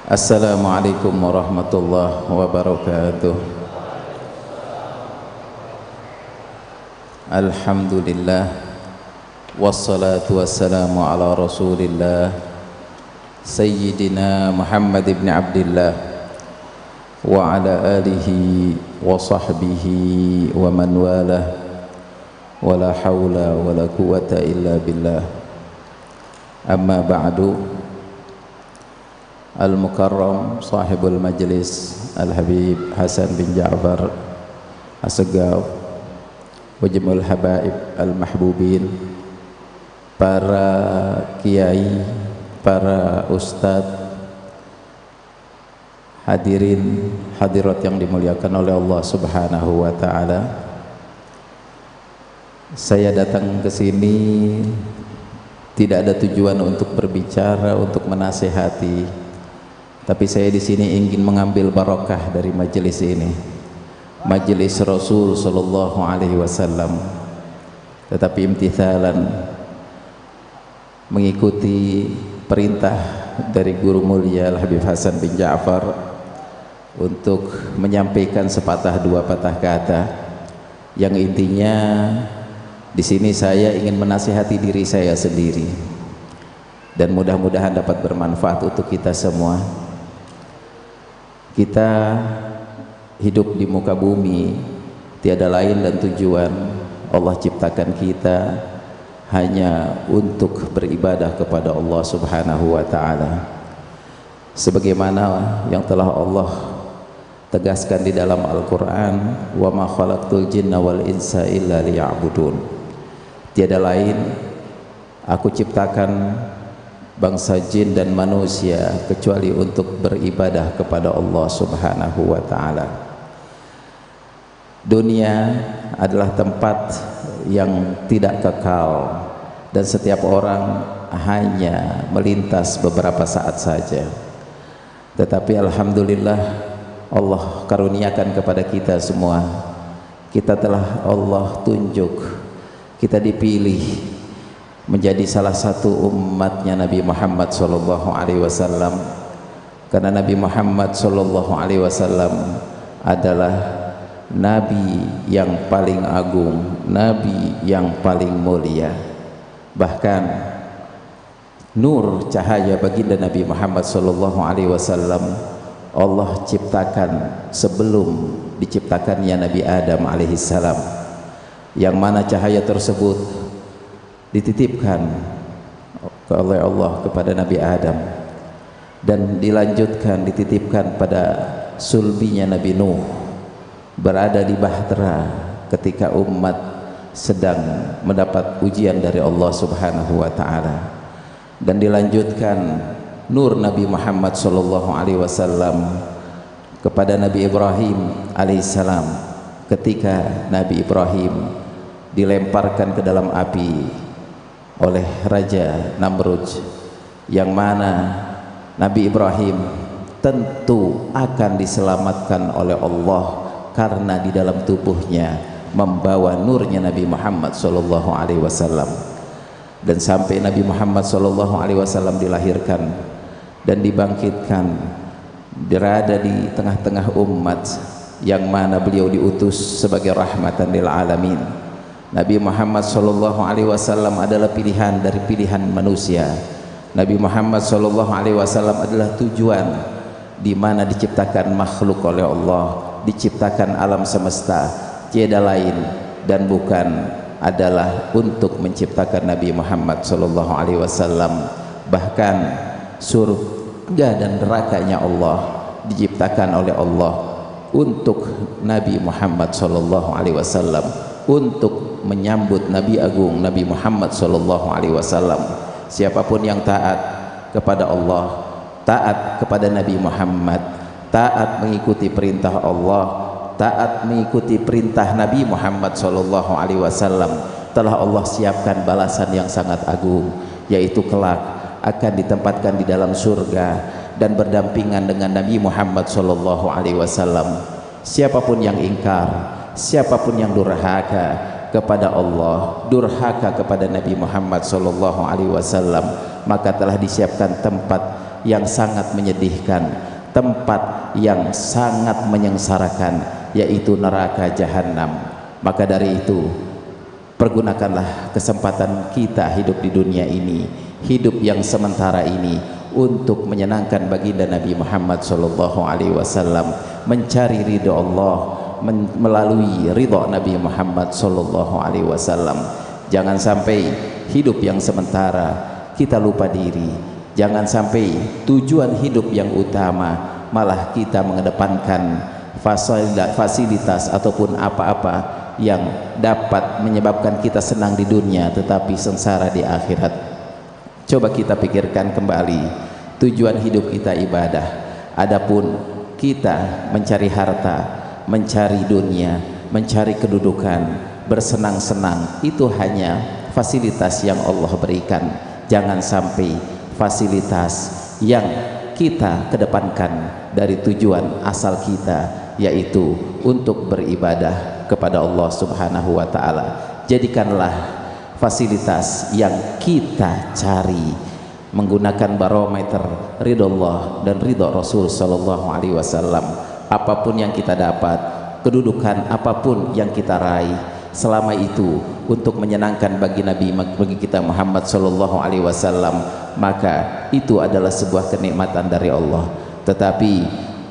Assalamualaikum warahmatullahi wabarakatuh. Alhamdulillah, wassalatu wassalamu ala rasulillah Sayyidina Muhammad ibn Abdillah wa ala alihi wa sahbihi wa man walah, wa la hawla wa la quwata illa billah. Amma ba'du. Al-Mukarram sahibul majlis Al-Habib Hasan bin Ja'far As-Segaf, Wajibul Habaib Al-Mahbubin, para kiai, para ustadz, hadirin hadirat yang dimuliakan oleh Allah Subhanahu wa taala. Saya datang ke sini tidak ada tujuan untuk berbicara, untuk menasehati, tapi saya di sini ingin mengambil barokah dari majelis ini, majelis Rasul sallallahu alaihi wasallam. Tetapi imtithalan, mengikuti perintah dari guru mulia Al-Habib Hasan bin Ja'far untuk menyampaikan sepatah dua patah kata yang intinya di sini saya ingin menasihati diri saya sendiri dan mudah-mudahan dapat bermanfaat untuk kita semua. Kita hidup di muka bumi tiada lain dan tujuan Allah ciptakan kita hanya untuk beribadah kepada Allah Subhanahu wa taala, sebagaimana yang telah Allah tegaskan di dalam Al-Qur'an, wa ma khalaqtul jinna wal insa illa liya'budun. Tiada lain aku ciptakan bangsa jin dan manusia kecuali untuk beribadah kepada Allah Subhanahu wa taala. Dunia adalah tempat yang tidak kekal dan setiap orang hanya melintas beberapa saat saja. Tetapi alhamdulillah Allah karuniakan kepada kita semua, kita telah Allah tunjuk, kita dipilih menjadi salah satu umatnya Nabi Muhammad sallallahu alaihi wasallam, karena Nabi Muhammad sallallahu alaihi wasallam adalah Nabi yang paling agung, Nabi yang paling mulia. Bahkan nur cahaya baginda Nabi Muhammad sallallahu alaihi wasallam Allah ciptakan sebelum diciptakannya Nabi Adam alaihissalam, yang mana cahaya tersebut dititipkan oleh Allah kepada Nabi Adam dan dilanjutkan dititipkan pada sulbinya Nabi Nuh, berada di bahtera ketika umat sedang mendapat ujian dari Allah Subhanahu wa taala, dan dilanjutkan nur Nabi Muhammad sallallahu alaihi wasallam kepada Nabi Ibrahim alaihissalam ketika Nabi Ibrahim dilemparkan ke dalam api oleh Raja Namrud, yang mana Nabi Ibrahim tentu akan diselamatkan oleh Allah karena di dalam tubuhnya membawa nurnya Nabi Muhammad sallallahu alaihi wasallam. Dan sampai Nabi Muhammad sallallahu alaihi wasallam dilahirkan dan dibangkitkan, berada di tengah-tengah umat yang mana beliau diutus sebagai rahmatan lil alamin. Nabi Muhammad sallallahu alaihi wasallam adalah pilihan dari pilihan manusia. Nabi Muhammad sallallahu alaihi wasallam adalah tujuan di mana diciptakan makhluk oleh Allah, diciptakan alam semesta, tiada lain dan bukan adalah untuk menciptakan Nabi Muhammad sallallahu alaihi wasallam. Bahkan surga dan nerakanya Allah diciptakan oleh Allah untuk Nabi Muhammad sallallahu alaihi wasallam, untuk menyambut Nabi Agung Nabi Muhammad sallallahu alaihi wasallam. Siapapun yang taat kepada Allah, taat kepada Nabi Muhammad, taat mengikuti perintah Allah, taat mengikuti perintah Nabi Muhammad sallallahu alaihi wasallam, telah Allah siapkan balasan yang sangat agung, yaitu kelak akan ditempatkan di dalam surga dan berdampingan dengan Nabi Muhammad sallallahu alaihi wasallam. Siapapun yang ingkar, siapapun yang durhaka kepada Allah, durhaka kepada Nabi Muhammad sallallahu alaihi wasallam, maka telah disiapkan tempat yang sangat menyedihkan, tempat yang sangat menyengsarakan, yaitu neraka jahanam. Maka dari itu, pergunakanlah kesempatan kita hidup di dunia ini, hidup yang sementara ini, untuk menyenangkan baginda Nabi Muhammad sallallahu alaihi wasallam, mencari ridha Allah melalui ridha Nabi Muhammad sallallahu alaihi wasallam. Jangan sampai hidup yang sementara kita lupa diri. Jangan sampai tujuan hidup yang utama malah kita mengedepankan fasilitas ataupun apa-apa yang dapat menyebabkan kita senang di dunia tetapi sengsara di akhirat. Coba kita pikirkan kembali, tujuan hidup kita ibadah. Adapun kita mencari harta, mencari dunia, mencari kedudukan, bersenang-senang, itu hanya fasilitas yang Allah berikan. Jangan sampai fasilitas yang kita kedepankan dari tujuan asal kita, yaitu untuk beribadah kepada Allah Subhanahu wa ta'ala. Jadikanlah fasilitas yang kita cari menggunakan barometer ridha Allah dan ridha Rasul sallallahu alaihi wasallam. Apapun yang kita dapat, kedudukan apapun yang kita raih, selama itu untuk menyenangkan bagi kita Muhammad sallallahu alaihi wasallam, maka itu adalah sebuah kenikmatan dari Allah. Tetapi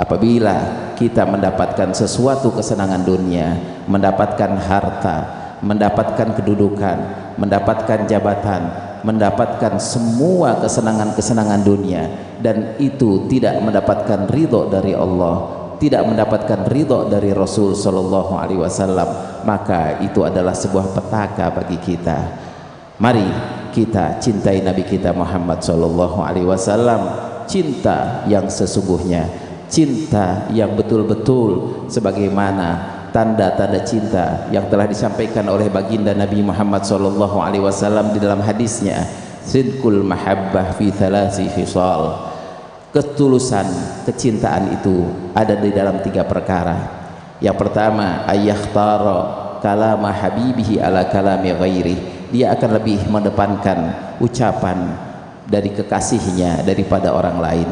apabila kita mendapatkan sesuatu kesenangan dunia, mendapatkan harta, mendapatkan kedudukan, mendapatkan jabatan, mendapatkan semua kesenangan-kesenangan dunia, dan itu tidak mendapatkan ridho dari Allah, tidak mendapatkan ridho dari Rasul sallallahu alaihi wasallam, maka itu adalah sebuah petaka bagi kita. Mari kita cintai Nabi kita Muhammad sallallahu alaihi wasallam, cinta yang sesungguhnya, cinta yang betul-betul sebagaimana tanda-tanda cinta yang telah disampaikan oleh baginda Nabi Muhammad sallallahu alaihi wasallam di dalam hadisnya, sidqul mahabbah fi thalasi khisal. Ketulusan kecintaan itu ada di dalam 3 perkara. Yang pertama, ayyakhtara kalama habibihi ala kalami ghairi. Dia akan lebih mendepankan ucapan dari kekasihnya daripada orang lain.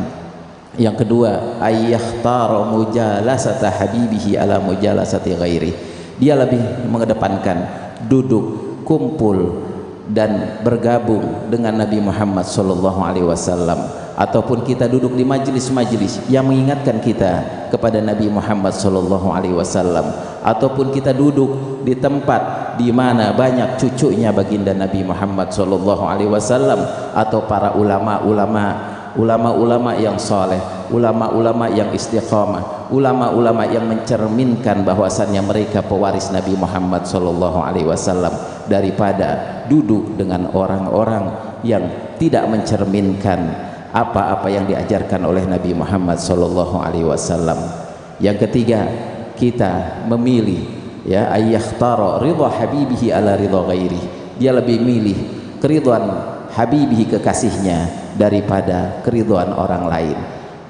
Yang kedua, ayyakhtara mujalasata habibihi ala mujalasati ghairi. Dia lebih mengedepankan duduk, kumpul dan bergabung dengan Nabi Muhammad sallallahu alaihi wasallam, ataupun kita duduk di majelis-majelis yang mengingatkan kita kepada Nabi Muhammad sallallahu alaihi wasallam, ataupun kita duduk di tempat di mana banyak cucunya baginda Nabi Muhammad sallallahu alaihi wasallam, atau para ulama-ulama yang saleh, ulama-ulama yang istiqamah, ulama-ulama yang mencerminkan bahwasannya mereka pewaris Nabi Muhammad sallallahu alaihi wasallam, daripada duduk dengan orang-orang yang tidak mencerminkan apa-apa yang diajarkan oleh Nabi Muhammad sallallahu alaihi wasallam. Yang ketiga, kita memilih ya ayyakhtara ridha habibihi ala ridha ghairi. Dia lebih milih keridhaan habibihi, kekasihnya, daripada keridhaan orang lain.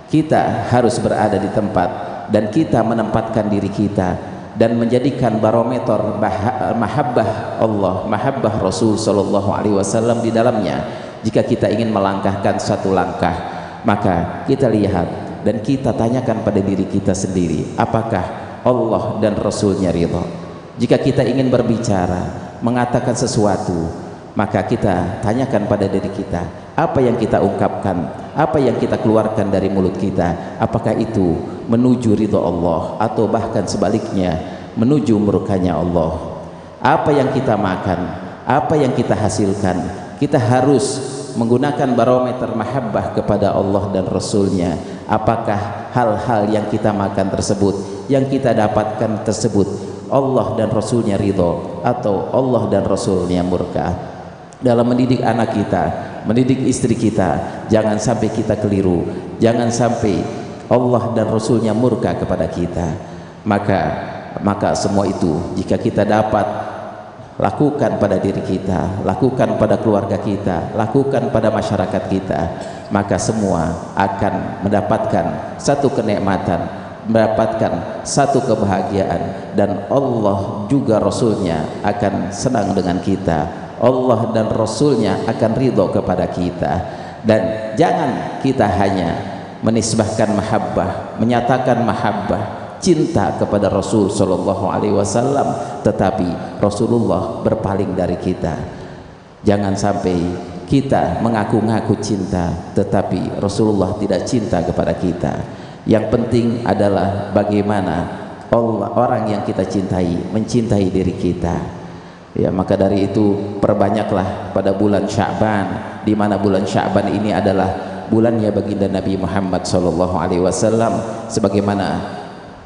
Kita harus berada di tempat dan kita menempatkan diri kita dan menjadikan barometer mahabbah Allah, mahabbah Rasul sallallahu alaihi wasallam di dalamnya. Jika kita ingin melangkahkan satu langkah, maka kita lihat dan kita tanyakan pada diri kita sendiri, apakah Allah dan Rasulnya ridha? Jika kita ingin berbicara, mengatakan sesuatu, maka kita tanyakan pada diri kita, apa yang kita ungkapkan, apa yang kita keluarkan dari mulut kita, apakah itu menuju ridha Allah atau bahkan sebaliknya menuju murkanya Allah? Apa yang kita makan, apa yang kita hasilkan, kita harus menggunakan barometer mahabbah kepada Allah dan Rasulnya. Apakah hal-hal yang kita makan tersebut, yang kita dapatkan tersebut, Allah dan Rasulnya ridho, atau Allah dan Rasulnya murka? Dalam mendidik anak kita, mendidik istri kita, jangan sampai kita keliru, jangan sampai Allah dan Rasulnya murka kepada kita. Maka semua itu jika kita dapat lakukan pada diri kita, lakukan pada keluarga kita, lakukan pada masyarakat kita, maka semua akan mendapatkan satu kenikmatan mendapatkan satu kebahagiaan, dan Allah juga Rasulnya akan senang dengan kita, Allah dan Rasulnya akan ridho kepada kita. Dan jangan kita hanya menisbahkan mahabbah, menyatakan mahabbah, cinta kepada Rasul Shallallahu Alaihi Wasallam, tetapi Rasulullah berpaling dari kita. Jangan sampai kita mengaku-ngaku cinta tetapi Rasulullah tidak cinta kepada kita. Yang penting adalah bagaimana orang yang kita cintai mencintai diri kita. Ya, maka dari itu perbanyaklah pada bulan Sya'ban, di mana bulan Sya'ban ini adalah bulannya baginda Nabi Muhammad sallallahu alaihi wasallam, sebagaimana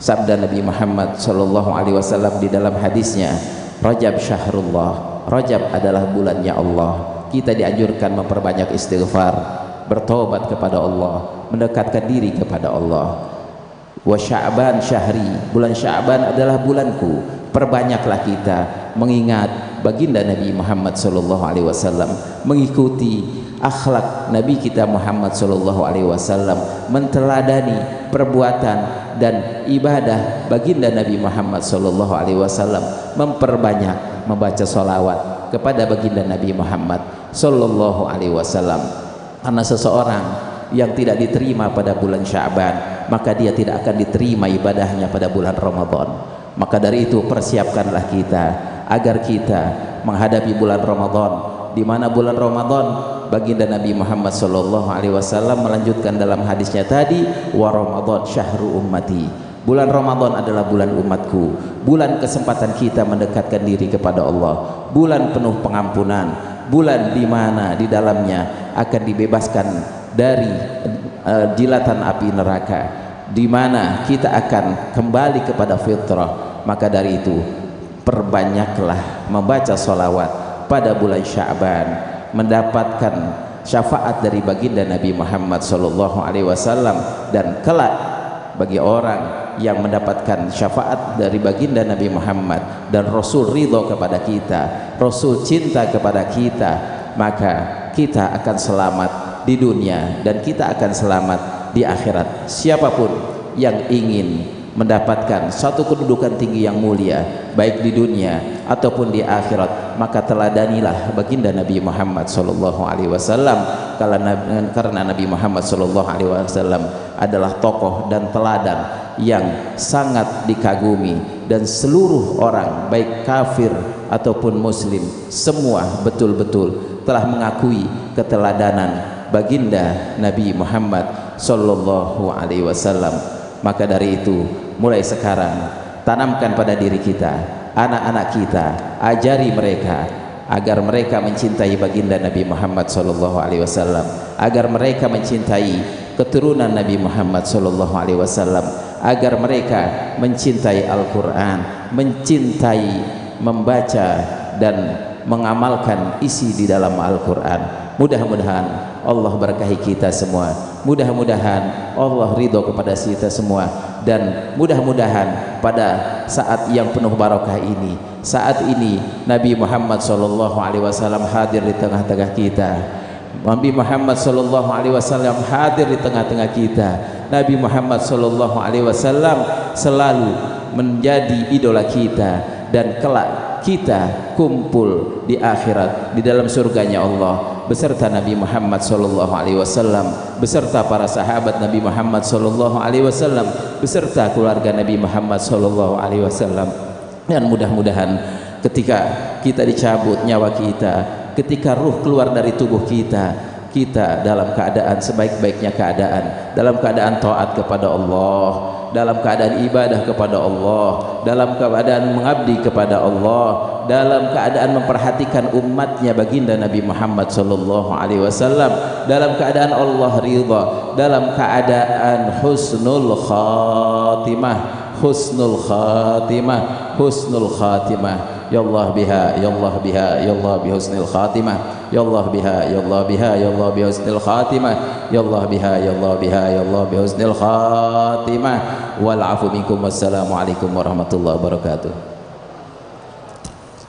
sabda Nabi Muhammad sallallahu alaihi wasallam di dalam hadisnya, Rajab syahrullah, Rajab adalah bulannya Allah. Kita dianjurkan memperbanyak istighfar, bertobat kepada Allah, mendekatkan diri kepada Allah. Wa Sya'ban syahri, bulan Sya'ban adalah bulanku. Perbanyaklah kita mengingat baginda Nabi Muhammad sallallahu alaihi wasallam, mengikuti akhlak Nabi kita Muhammad sallallahu alaihi wasallam, menteladani perbuatan dan ibadah baginda Nabi Muhammad sallallahu alaihi wasallam, memperbanyak membaca salawat kepada baginda Nabi Muhammad sallallahu alaihi wasallam. Karena seseorang yang tidak diterima pada bulan Sya'ban, maka dia tidak akan diterima ibadahnya pada bulan Ramadan. Maka dari itu persiapkanlah kita agar kita menghadapi bulan Ramadan, di mana bulan Ramadan baginda Nabi Muhammad sallallahu alaihi wasallam melanjutkan dalam hadisnya tadi, wa Ramadan syahru ummati. Bulan Ramadan adalah bulan umatku, bulan kesempatan kita mendekatkan diri kepada Allah, bulan penuh pengampunan, bulan di mana di dalamnya akan dibebaskan dari jilatan api neraka, di mana kita akan kembali kepada fitrah. Maka dari itu perbanyaklah membaca sholawat pada bulan Sya'ban, mendapatkan syafaat dari baginda Nabi Muhammad sallallahu alaihi wasallam, dan kelak bagi orang yang mendapatkan syafaat dari baginda Nabi Muhammad dan Rasul ridho kepada kita, Rasul cinta kepada kita, maka kita akan selamat di dunia dan kita akan selamat di akhirat. Siapapun yang ingin mendapatkan satu kedudukan tinggi yang mulia baik di dunia ataupun di akhirat, maka teladanilah baginda Nabi Muhammad sallallahu alaihi wasallam, karena Nabi Muhammad sallallahu alaihi wasallam adalah tokoh dan teladan yang sangat dikagumi, dan seluruh orang baik kafir ataupun muslim semua betul-betul telah mengakui keteladanan baginda Nabi Muhammad sallallahu alaihi wasallam. Maka dari itu mulai sekarang tanamkan pada diri kita, anak-anak kita, ajari mereka agar mereka mencintai baginda Nabi Muhammad sallallahu alaihi wasallam, agar mereka mencintai keturunan Nabi Muhammad sallallahu alaihi wasallam, agar mereka mencintai Al-Qur'an, mencintai membaca dan mengamalkan isi di dalam Al-Qur'an. Mudah-mudahan Allah berkahi kita semua, mudah-mudahan Allah ridho kepada kita semua, dan mudah-mudahan pada saat yang penuh barakah ini, saat ini Nabi Muhammad sallallahu alaihi wasallam hadir di tengah-tengah kita. Nabi Muhammad sallallahu alaihi wasallam hadir di tengah-tengah kita. Nabi Muhammad sallallahu alaihi wasallam selalu menjadi idola kita, dan kelak kita kumpul di akhirat di dalam surganya Allah beserta Nabi Muhammad sallallahu alaihi wasallam, beserta para sahabat Nabi Muhammad sallallahu alaihi wasallam, beserta keluarga Nabi Muhammad sallallahu alaihi wasallam. Dan mudah-mudahan ketika kita dicabut nyawa kita, ketika ruh keluar dari tubuh kita, kita dalam keadaan sebaik-baiknya keadaan, dalam keadaan taat kepada Allah, dalam keadaan ibadah kepada Allah, dalam keadaan mengabdi kepada Allah, dalam keadaan memperhatikan umatnya baginda Nabi Muhammad sallallahu alaihi wasallam, dalam keadaan Allah ridha, dalam keadaan husnul khatimah, husnul khatimah, husnul khatimah. Ya Allah biha, ya Allah biha, ya Allah bi husnil khatimah, ya Allah biha, ya Allah biha, ya Allah bi husnil khatimah, ya Allah biha, ya Allah biha, ya Allah bi husnil khatimah. Wal afu minkum, wassalamu alaikum warahmatullahi wabarakatuh.